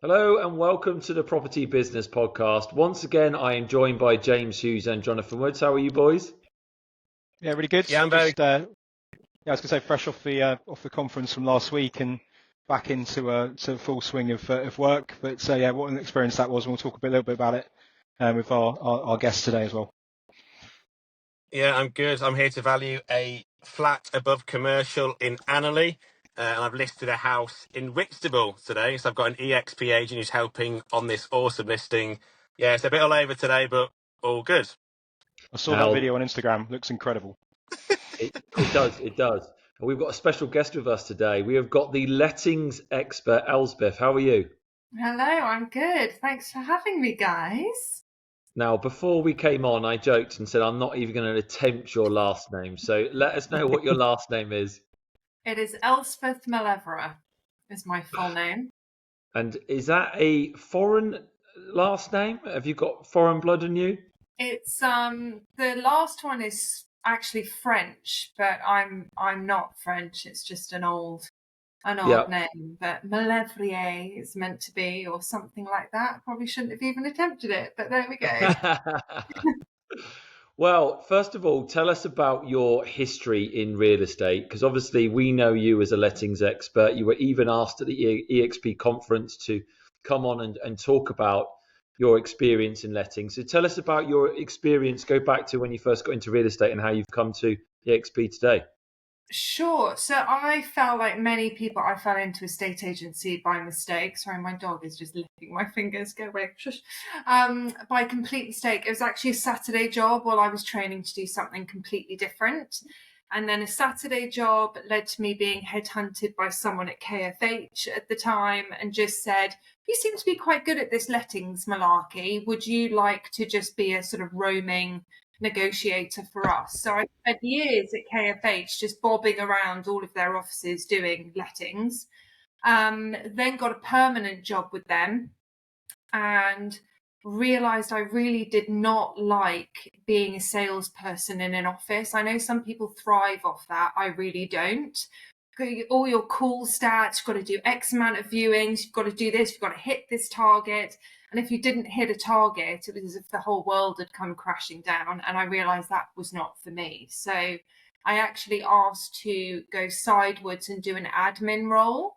Hello and welcome to the Property Business Podcast. Once again, I am joined by James Hughes and Jonathan Woods. How are you, boys? Yeah, really good. Yeah, I'm very. Just I was going to say fresh off the conference from last week and back into to full swing of work. But yeah, what an experience that was, and we'll talk a little bit about it with our guests today as well. Yeah, I'm good. I'm here to value a flat above commercial in Annerley, and I've listed a house in Whitstable today. So I've got an EXP agent who's helping on this awesome listing. Yeah, it's a bit all over today, but all good. I saw that Now, video on Instagram. Looks incredible. it does. And we've got a special guest with us today. We have got the lettings expert, Elsbeth. How are you? Hello, I'm good. Thanks for having me, guys. Now, before we came on, I joked and said I'm not even going to attempt your last name. So let us know what your last name is. It is Elsbeth Mauleverer, is my full name. And is that a foreign last name? Have you got foreign blood in you? It's the last one is actually French, but I'm not French. It's just an old Yeah. name. But Mauleverer is meant to be, or something like that. Probably shouldn't have even attempted it, but there we go. Well, first of all, tell us about your history in real estate, because obviously we know you as a lettings expert. You were even asked at the EXP conference to come on and talk about your experience in lettings. So tell us about your experience. Go back to when you first got into real estate and how you've come to EXP today. Sure. So I felt like many people, I fell into a state agency by mistake. Sorry, my dog is just licking my fingers. Go away. Shush. By complete mistake. It was actually a Saturday job while I was training to do something completely different. And then a Saturday job led to me being headhunted by someone at KFH at the time and just said, you seem to be quite good at this lettings malarkey. Would you like to just be a sort of roaming negotiator for us? So I spent years at KFH just bobbing around all of their offices doing lettings. Then got a permanent job with them and realized I really did not like being a salesperson in an office. I know some people thrive off that. I really don't. All your call stats, you've got to do X amount of viewings, you've got to do this, you've got to hit this target. And if you didn't hit a target, it was as if the whole world had come crashing down. And I realized that was not for me. So I actually asked to go sidewards and do an admin role.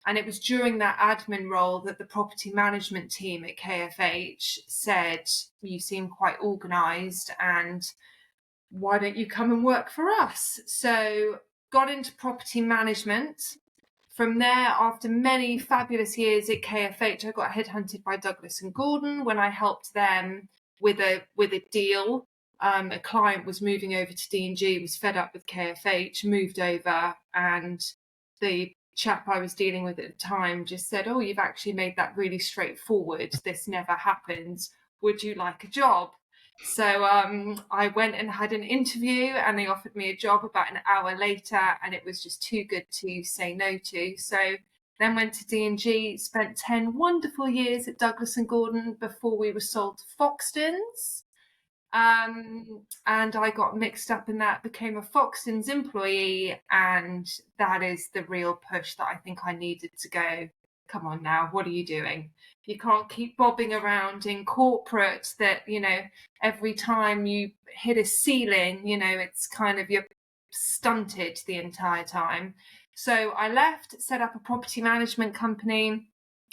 And it was during that admin role that the property management team at KFH said, you seem quite organised and why don't you come and work for us? So got into property management. From there, after many fabulous years at KFH, I got headhunted by Douglas and Gordon when I helped them with a deal. A client was moving over to D&G, was fed up with KFH, moved over, and the chap I was dealing with at the time just said, oh, you've actually made that really straightforward. This never happens. Would you like a job? So I went and had an interview and they offered me a job about an hour later and it was just too good to say no to. So then went to D&G, spent 10 wonderful years at Douglas and Gordon before we were sold to Foxtons. And I got mixed up in that, became a Foxtons employee, and that is the real push that I think I needed to go, come on now, what are you doing? You can't keep bobbing around in corporate that, every time you hit a ceiling, it's kind of you're stunted the entire time. So I left, set up a property management company.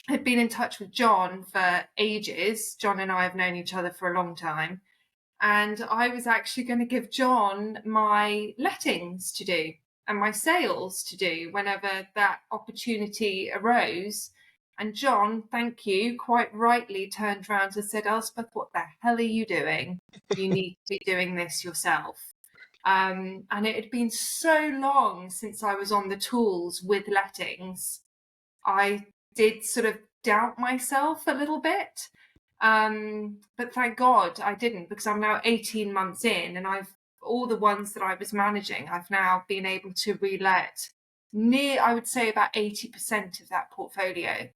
I'd been in touch with John for ages. John and I have known each other for a long time. And I was actually going to give John my lettings to do and my sales to do whenever that opportunity arose. And John, thank you, quite rightly turned around and said, Elspeth, what the hell are you doing? You need to be doing this yourself. And it had been so long since I was on the tools with lettings. I did sort of doubt myself a little bit. But thank God I didn't, because I'm now 18 months in and all the ones that I was managing, I've now been able to relet I would say about 80% of that portfolio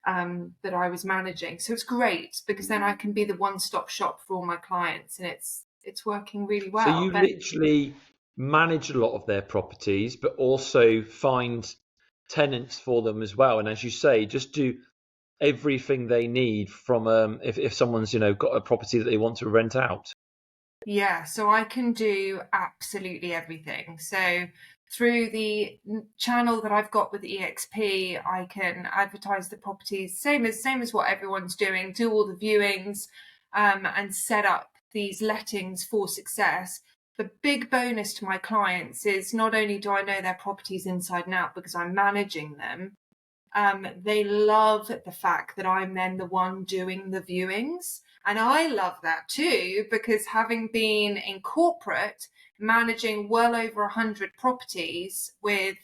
that I was managing. So it's great because then I can be the one-stop shop for all my clients and it's working really well. So you literally manage a lot of their properties, but also find tenants for them as well. And as you say, just do everything they need from if someone's got a property that they want to rent out? Yeah, so I can do absolutely everything. So through the channel that I've got with EXP, I can advertise the properties, same as what everyone's doing, do all the viewings, and set up these lettings for success. The big bonus to my clients is not only do I know their properties inside and out because I'm managing them, they love the fact that I'm then the one doing the viewings. And I love that too, because having been in corporate, managing well over 100 properties with,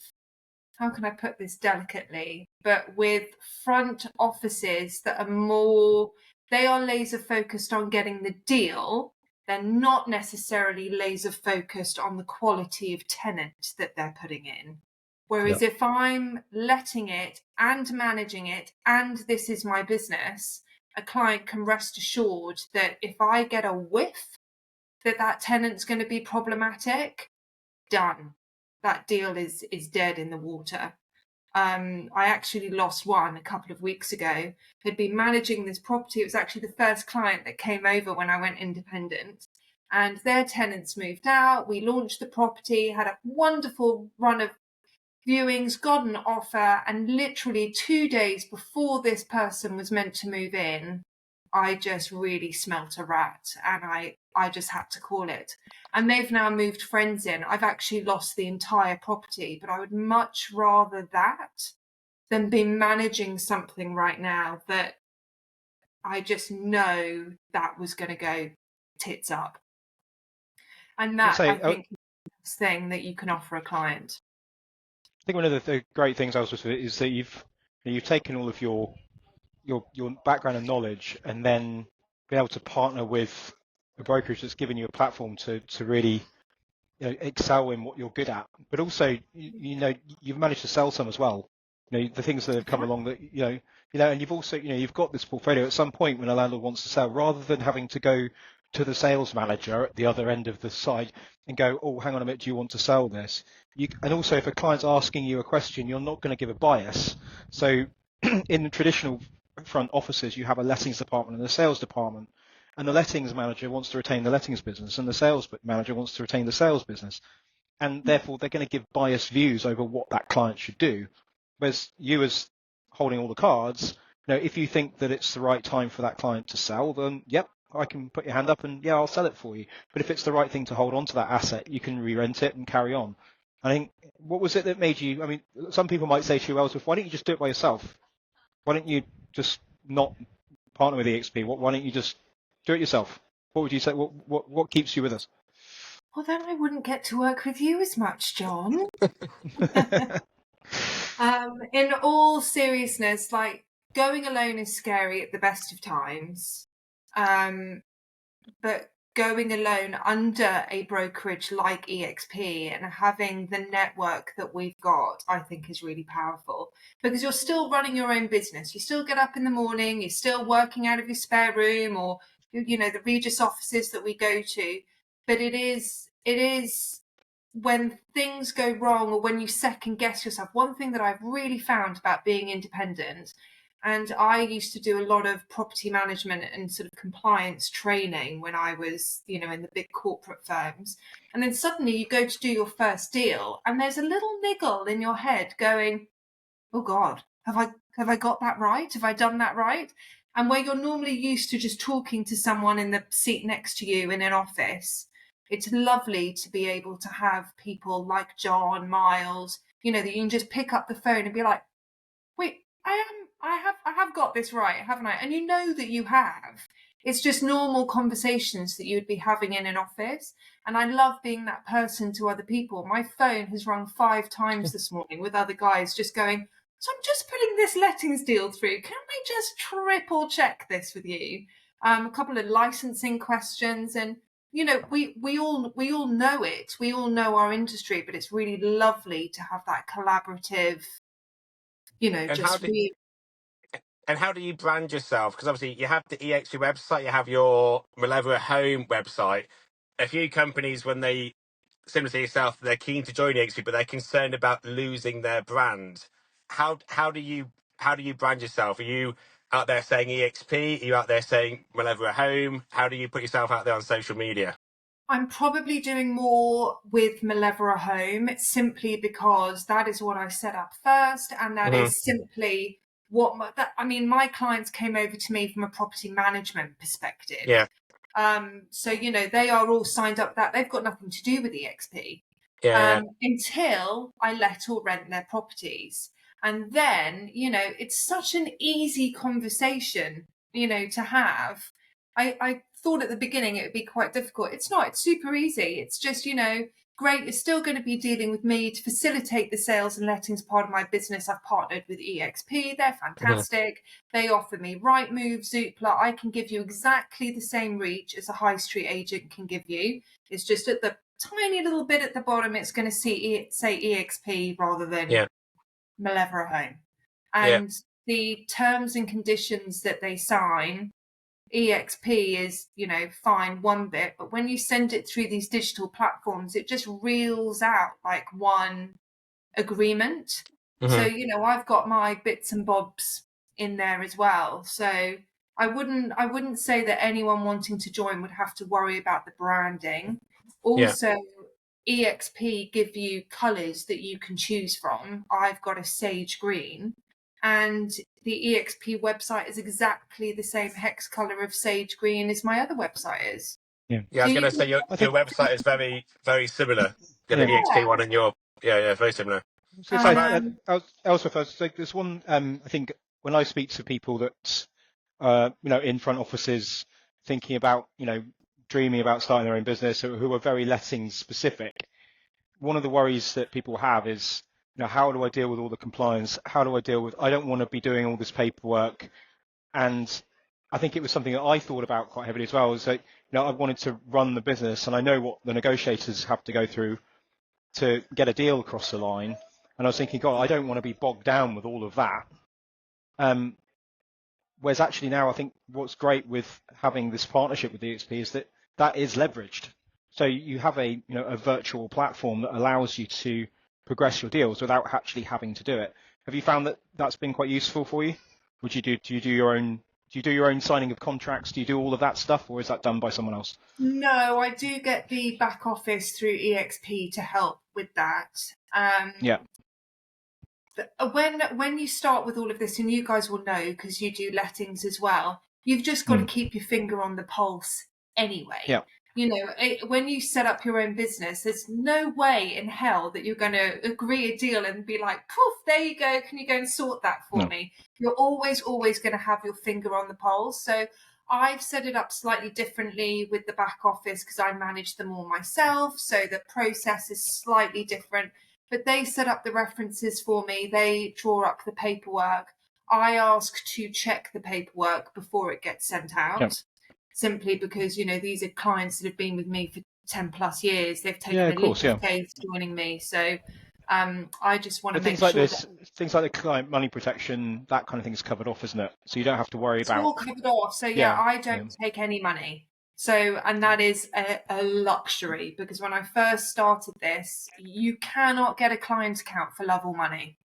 how can I put this delicately, but with front offices that are more, they are laser focused on getting the deal. They're not necessarily laser focused on the quality of tenant that they're putting in. Whereas if I'm letting it and managing it and this is my business, a client can rest assured that if I get a whiff that tenant's going to be problematic, done. That deal is dead in the water. I actually lost one a couple of weeks ago. Had been managing this property. It was actually the first client that came over when I went independent. And their tenants moved out. We launched the property, had a wonderful run of viewings, got an offer, and literally 2 days before this person was meant to move in, I just really smelt a rat, and I just had to call it. And they've now moved friends in. I've actually lost the entire property, but I would much rather that than be managing something right now that I just know that was going to go tits up. And that, I think, is the best thing that you can offer a client. I think one of the great things, Elsbeth, is that you've taken all of your background and knowledge, and then been able to partner with a brokerage that's given you a platform to really excel in what you're good at. But also, you've managed to sell some as well. The things that have come along that and you've also you've got this portfolio. At some point, when a landlord wants to sell, rather than having to go to the sales manager at the other end of the side and go, oh, hang on a minute, do you want to sell this? And also, if a client's asking you a question, you're not going to give a bias. So in the traditional front offices, you have a lettings department and a sales department, and the lettings manager wants to retain the lettings business and the sales manager wants to retain the sales business. And therefore, they're going to give biased views over what that client should do. Whereas you, as holding all the cards, if you think that it's the right time for that client to sell, then yep, I can put your hand up and yeah, I'll sell it for you. But if it's the right thing to hold on to that asset, you can re-rent it and carry on. I think, what was it that made you, I mean, some people might say to you, Elsbeth, why don't you just do it by yourself? Why don't you just not partner with EXP? Why don't you just do it yourself? What would you say? What keeps you with us? Well, then I wouldn't get to work with you as much, John. In all seriousness, like, going alone is scary at the best of times. But going alone under a brokerage like EXP and having the network that we've got, I think is really powerful, because you're still running your own business. You still get up in the morning, you're still working out of your spare room or, the Regis offices that we go to. But it is when things go wrong or when you second guess yourself. One thing that I've really found about being independent, and I used to do a lot of property management and sort of compliance training when I was, in the big corporate firms. And then suddenly you go to do your first deal and there's a little niggle in your head going, oh God, have I got that right? Have I done that right? And where you're normally used to just talking to someone in the seat next to you in an office, it's lovely to be able to have people like John, Miles, that you can just pick up the phone and be like, wait, I have got this right, haven't I? And you know that you have. It's just normal conversations that you would be having in an office. And I love being that person to other people. My phone has rung 5 times this morning with other guys just going, so I'm just putting this lettings deal through. Can I just triple check this with you? A couple of licensing questions, and we all know it. We all know our industry, but it's really lovely to have that collaborative. And how do you brand yourself? Because obviously you have the EXP website, you have your Mauleverer home website. A few companies, when they, similar to yourself, they're keen to join EXP, but they're concerned about losing their brand. How do you brand yourself? Are you out there saying EXP? Are you out there saying Mauleverer Home? How do you put yourself out there on social media? I'm probably doing more with Mauleverer Home simply because that is what I set up first, and that is simply what my clients came over to me from a property management perspective. Yeah. So they are all signed up that they've got nothing to do with EXP until I let or rent their properties. And then, it's such an easy conversation, to have. I thought at the beginning it would be quite difficult. It's not, it's super easy. It's just, great. You're still going to be dealing with me to facilitate the sales and lettings part of my business. I've partnered with EXP. They're fantastic. They offer me Rightmove, Zoopla. I can give you exactly the same reach as a high street agent can give you. It's just at the tiny little bit at the bottom, it's going to say EXP rather than Mauleverer Home. And the terms and conditions that they sign, EXP is, fine one bit, but when you send it through these digital platforms, it just reels out like one agreement. So, I've got my bits and bobs in there as well. So I wouldn't say that anyone wanting to join would have to worry about the branding. Also, EXP give you colours that you can choose from. I've got a sage green, and the EXP website is exactly the same hex colour of sage green as my other website is. I was going to say your website is very, very similar. The EXP one and your very similar. Elsbeth, there's one. I think when I speak to people that in front offices thinking about dreaming about starting their own business, who are very lettings specific, one of the worries that people have is, how do I deal with all the compliance? How do I deal with, I don't want to be doing all this paperwork. And I think it was something that I thought about quite heavily as well, is that, I wanted to run the business and I know what the negotiators have to go through to get a deal across the line. And I was thinking, God, I don't want to be bogged down with all of that. Whereas actually now I think what's great with having this partnership with EXP is that is leveraged. So you have a virtual platform that allows you to progress your deals without actually having to do it. Have you found that that's been quite useful for you? Do you do your own signing of contracts? Do you do all of that stuff, or is that done by someone else? No, I do get the back office through EXP to help with that. When you start with all of this, and you guys will know because you do lettings as well, you've just got to keep your finger on the pulse anyway. Yeah. When you set up your own business, there's no way in hell that you're going to agree a deal and be like, poof, there you go. Can you go and sort that for me? You're always going to have your finger on the pulse. So I've set it up slightly differently with the back office because I manage them all myself. So the process is slightly different, but they set up the references for me. They draw up the paperwork. I ask to check the paperwork before it gets sent out. Yeah. Simply because, these are clients that have been with me for 10 plus years. They've taken a leap of faith joining me. So I just want to make sure things like the client money protection, that kind of thing is covered off, isn't it? So you don't have to worry about. It's all covered off. So I don't take any money. So, and that is a luxury, because when I first started this, you cannot get a client account for love or money.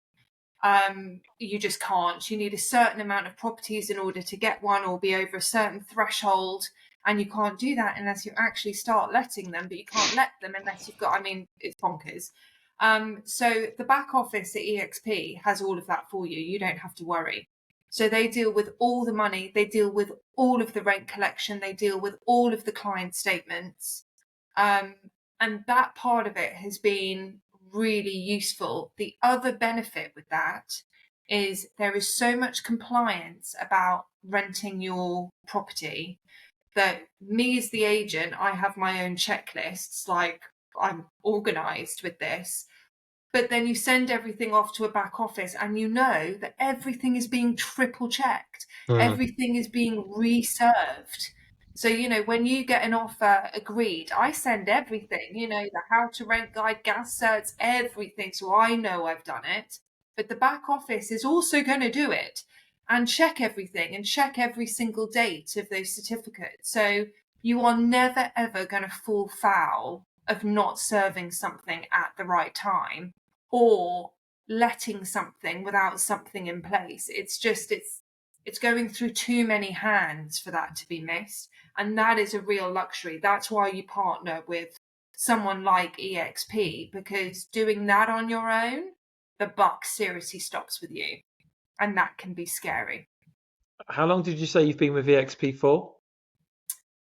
You just can't. You need a certain amount of properties in order to get one, or be over a certain threshold, and you can't do that unless you actually start letting them, but you can't let them unless you've got, it's bonkers. So the back office at EXP has all of that for you. You don't have to worry. So they deal with all the money, they deal with all of the rent collection, they deal with all of the client statements. And that part of it has been really useful. The other benefit with that is there is so much compliance about renting your property that me as the agent, I have my own checklists, like I'm organised with this. But then you send everything off to a back office and you know that everything is being triple checked. Everything is being reserved. So, when you get an offer agreed, I send everything, the how to rent guide, gas certs, everything. So I know I've done it. But the back office is also going to do it and check everything and check every single date of those certificates. So you are never, ever going to fall foul of not serving something at the right time or letting something without something in place. It's It's going through too many hands for that to be missed. And that is a real luxury. That's why you partner with someone like EXP, because doing that on your own, the buck seriously stops with you. And that can be scary. How long did you say you've been with EXP for?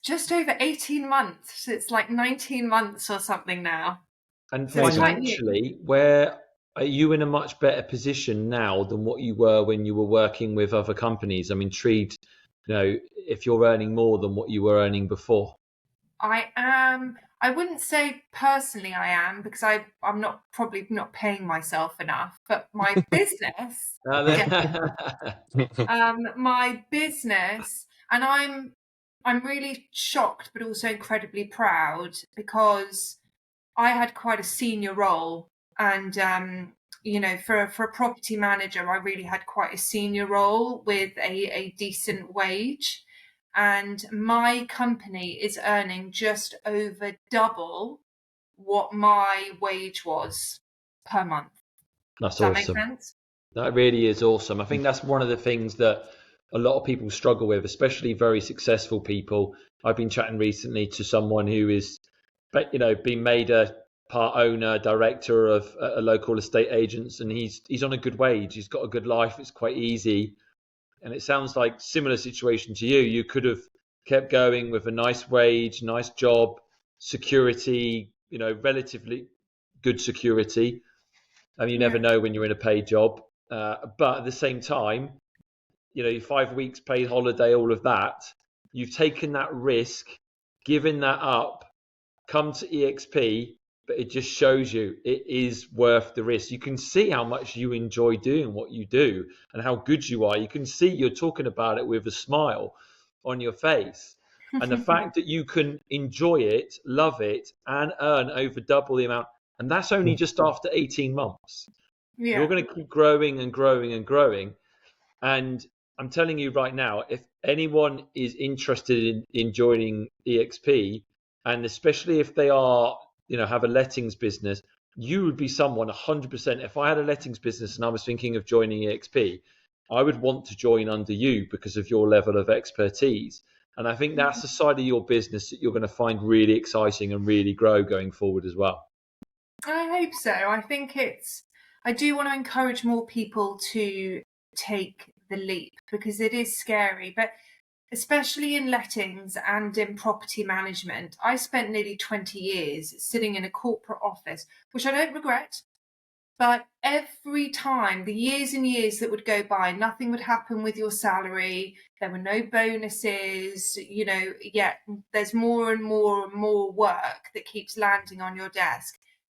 Just over 18 months. It's like 19 months or something now. And So it's quite new. financially, where are you in a much better position now than what you were when you were working with other companies? I'm intrigued, if you're earning more than what you were earning before. I wouldn't say personally I am, because I'm probably not paying myself enough, but my business, my business, and I'm really shocked, but also incredibly proud, because I had quite a senior role, and for a property manager, I really had quite a senior role with a decent wage, and my company is earning just over double what my wage was per month. That's Does that make awesome. sense? That really is awesome. I think that's one of the things that a lot of people struggle with, especially very successful people. I've been chatting recently to someone who is, been made a part owner, director of a local estate agents, and he's on a good wage. He's got a good life. It's quite easy. And it sounds like similar situation to you. You could have kept going with a nice wage, nice job, security, relatively good security. You never know when you're in a paid job. But at the same time, 5 weeks paid holiday, all of that, you've taken that risk, given that up, come to EXP, but it just shows you it is worth the risk. You can see how much you enjoy doing what you do and how good you are. You can see you're talking about it with a smile on your face. And the fact that you can enjoy it, love it, and earn over double the amount, and that's only just after 18 months. Yeah. You're going to keep growing and growing and growing. And I'm telling you right now, if anyone is interested in joining EXP, and especially if they are, have a lettings business, you would be someone 100%. If I had a lettings business and I was thinking of joining EXP, I would want to join under you because of your level of expertise. And I think that's the side of your business that you're going to find really exciting and really grow going forward as well. I hope so. I do want to encourage more people to take the leap, because it is scary, but especially in lettings and in property management. I spent nearly 20 years sitting in a corporate office, which I don't regret, but every time, the years and years that would go by, nothing would happen with your salary. There were no bonuses, yet there's more and more and more work that keeps landing on your desk.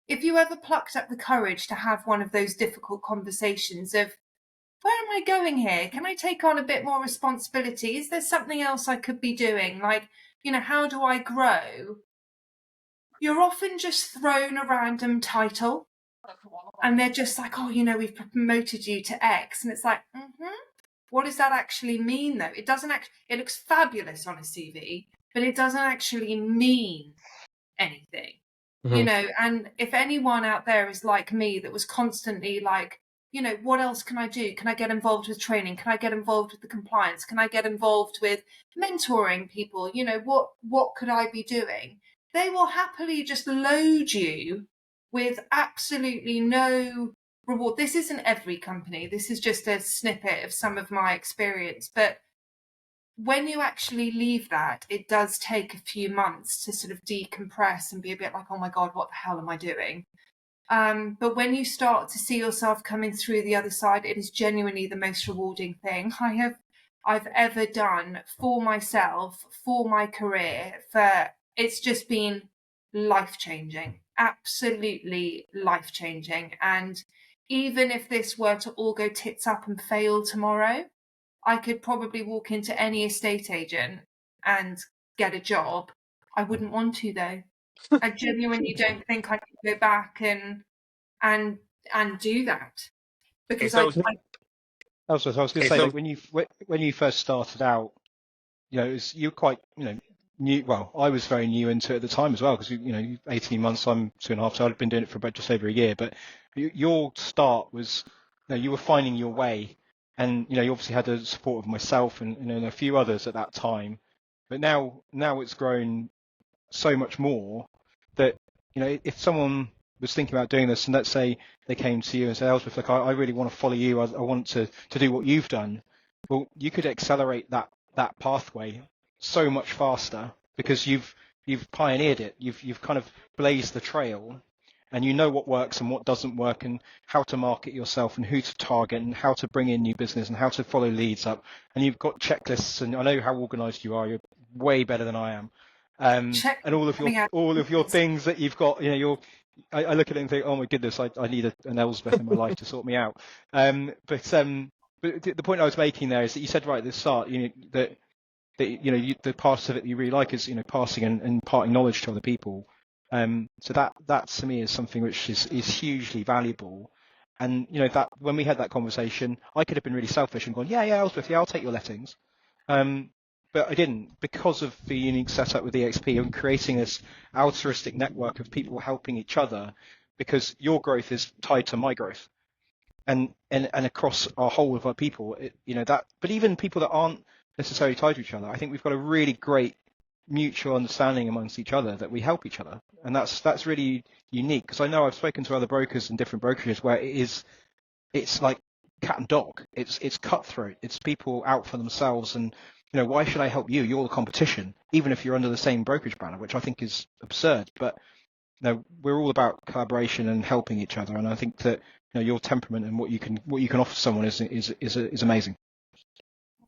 If you ever plucked up the courage to have one of those difficult conversations of, where am I going here? Can I take on a bit more responsibility? Is there something else I could be doing? Like, how do I grow? You're often just thrown a random title, and they're just like, oh, we've promoted you to X. And it's like, what does that actually mean, though? It doesn't it looks fabulous on a CV, but it doesn't actually mean anything. And if anyone out there is like me, that was constantly like, what else can I do? Can I get involved with training? Can I get involved with the compliance? Can I get involved with mentoring people? What could I be doing? They will happily just load you with absolutely no reward. This isn't every company. This is just a snippet of some of my experience. But when you actually leave that, it does take a few months to sort of decompress and be a bit like, oh my God, what the hell am I doing? But when you start to see yourself coming through the other side, it is genuinely the most rewarding thing I've ever done for myself, for my career. It's just been life-changing, absolutely life-changing. And even if this were to all go tits up and fail tomorrow, I could probably walk into any estate agent and get a job. I wouldn't want to, though. I genuinely don't think I could go back and do that, because I was going to say, like, when you first started out, you're quite, new. Well, I was very new into it at the time as well, because 18 months, I'm 2.5, so I'd been doing it for about just over a year. But your start was, you were finding your way And you obviously had the support of myself and a few others at that time, but now it's grown so much more that if someone was thinking about doing this, and let's say they came to you and said, Elsbeth, look, I really want to follow you, I want to do what you've done. Well, you could accelerate that pathway so much faster because you've pioneered it. You've kind of blazed the trail, and you know what works and what doesn't work, and how to market yourself and who to target and how to bring in new business and how to follow leads up. And you've got checklists, and I know how organized you are. You're way better than I am. And all of your things that you've got, I look at it and think, oh my goodness, I need an Elsbeth in my life to sort me out. But the point I was making there is that you said right at the start, that the part of it that you really like is passing and imparting knowledge to other people. So that to me is something which is hugely valuable. And that when we had that conversation, I could have been really selfish and gone, yeah, Elsbeth, yeah, I'll take your lettings. But I didn't, because of the unique setup with EXP and creating this altruistic network of people helping each other, because your growth is tied to my growth, and across our whole of our people, but even people that aren't necessarily tied to each other, I think we've got a really great mutual understanding amongst each other that we help each other, and that's really unique. Because I know I've spoken to other brokers and different brokerages where it's like cat and dog. It's cutthroat. It's people out for themselves, and why should I help you? You're the competition, even if you're under the same brokerage banner, which I think is absurd. But we're all about collaboration and helping each other, and I think that your temperament and what you can offer someone is amazing.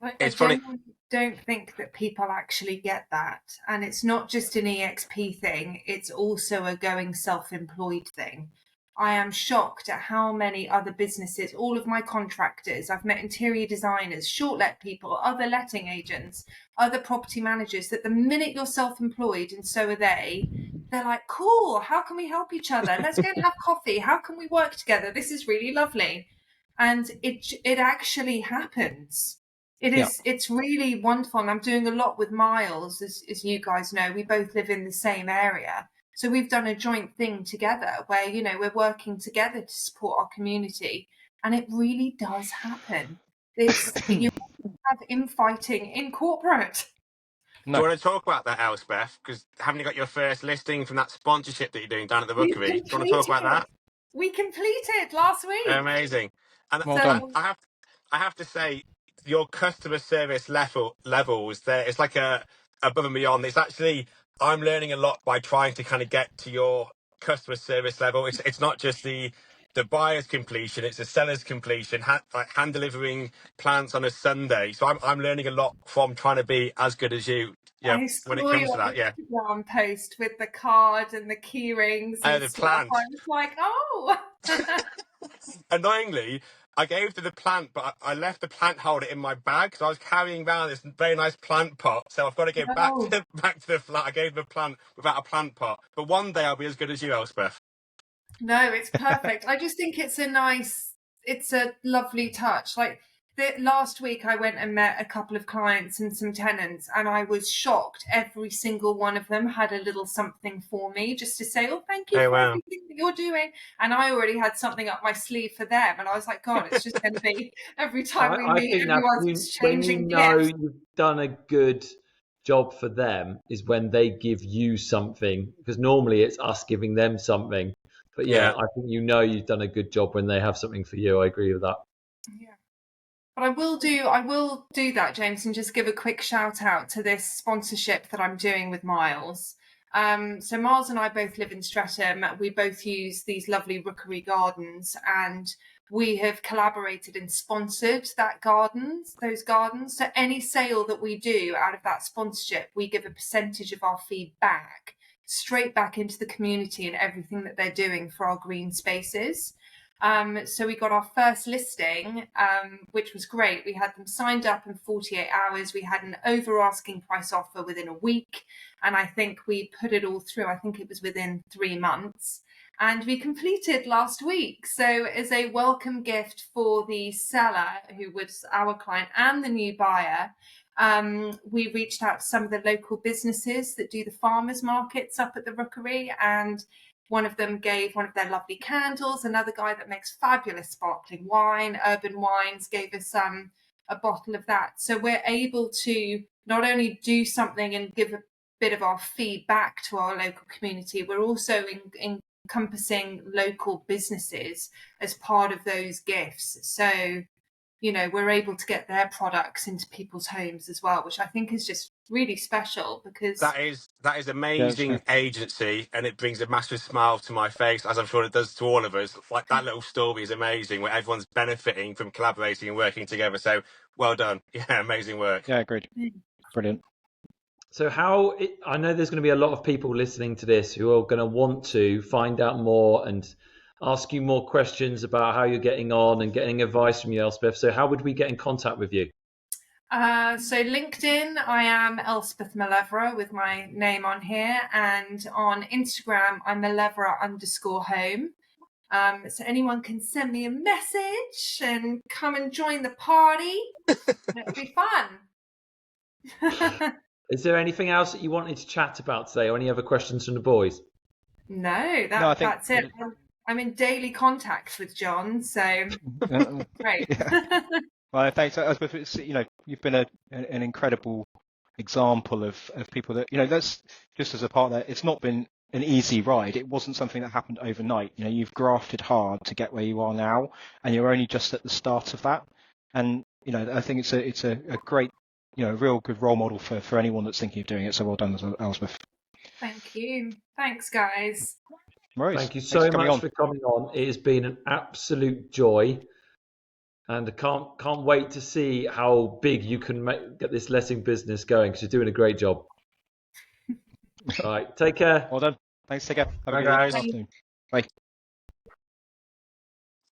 I It's funny. genuinely don't think that people actually get that, and it's not just an EXP thing, it's also a going self-employed thing. I am shocked at how many other businesses, all of my contractors, I've met interior designers, short let people, other letting agents, other property managers, that the minute you're self-employed and so are they, they're like, cool, how can we help each other? Let's go and have coffee. How can we work together? This is really lovely. And it actually happens. It's really wonderful. And I'm doing a lot with Miles, as you guys know. We both live in the same area. So we've done a joint thing together where, we're working together to support our community. And it really does happen. You have infighting in corporate. Do you want to talk about that, Elspeth? Because haven't you got your first listing from that sponsorship that you're doing down at the We've Rookery? Do you want to talk completed about that? it. We completed last week. Amazing. And Well done. I have to say, your customer service levels there, it's like a above and beyond. It's actually, I'm learning a lot by trying to kind of get to your customer service level. It's not just the buyer's completion, it's the seller's completion, like hand delivering plants on a Sunday. So I'm learning a lot from trying to be as good as you. Yeah, I when it saw comes to your that, yeah. Instagram post with the card and the key rings and The stuff. plant. I was like, oh. Annoyingly, I gave to the plant, but I left the plant holder in my bag, so I was carrying around this very nice plant pot. So I've got to go back No. to the flat. I gave the plant without a plant pot, but one day I'll be as good as you, Elspeth. No, it's perfect. I just think it's a lovely touch. Like last week, I went and met a couple of clients and some tenants, and I was shocked. Every single one of them had a little something for me just to say, oh, thank you Oh, for wow. everything that you're doing. And I already had something up my sleeve for them. And I was like, God, it's just going to be every time we meet, everyone's exchanging when gifts. you've done a good job for them is when they give you something, because normally it's us giving them something. But yeah, I think you've done a good job when they have something for you. I agree with that. Yeah. But I will do that, James, and just give a quick shout out to this sponsorship that I'm doing with Miles. So Miles and I both live in Streatham. We both use these lovely Rookery gardens, and we have collaborated and sponsored those gardens. So any sale that we do out of that sponsorship, we give a percentage of our fee back, straight back into the community and everything that they're doing for our green spaces. So we got our first listing, which was great. We had them signed up in 48 hours. We had an over asking price offer within a week. And I think we put it all through. I think it was within 3 months. And we completed last week. So as a welcome gift for the seller, who was our client, and the new buyer, we reached out to some of the local businesses that do the farmers markets up at the Rookery, and one of them gave one of their lovely candles. Another guy that makes fabulous sparkling wine, Urban Wines, gave us a bottle of that. So we're able to not only do something and give a bit of our feedback to our local community, we're also encompassing local businesses as part of those gifts. So, you know, we're able to get their products into people's homes as well, which I think is just really special because That is Yeah, amazing agency, and it brings a massive smile to my face, as I'm sure it does to all of us. Like, that little story is amazing, where everyone's benefiting from collaborating and working together. So well done. Yeah, amazing work. yeah, agreed. Brilliant. So I know there's going to be a lot of people listening to this who are going to want to find out more and ask you more questions about how you're getting on and getting advice from you, Elspeth. So how would we get in contact with you? So LinkedIn, I am Elsbeth Mauleverer with my name on here, and on Instagram, I'm Mauleverer_home. So anyone can send me a message and come and join the party. It'll be fun. Is there anything else that you wanted to chat about today, or any other questions from the boys? No, that's it. I'm in daily contact with John, so great. Yeah. Well, thanks, Elspeth. It's, you know, you've been an incredible example of people that, you know, that's just as a partner. It's not been an easy ride. It wasn't something that happened overnight. You know, you've grafted hard to get where you are now, and you're only just at the start of that. And, you know, I think it's a great, you know, real good role model for anyone that's thinking of doing it. So well done, Elspeth. Thank you. Thanks, guys. Thank you so much for coming on. It has been an absolute joy. And I can't wait to see how big you can get this letting business going, because you're doing a great job. All right, take care. Well done. Thanks, take care. Have Bye, a good guys. afternoon. Bye.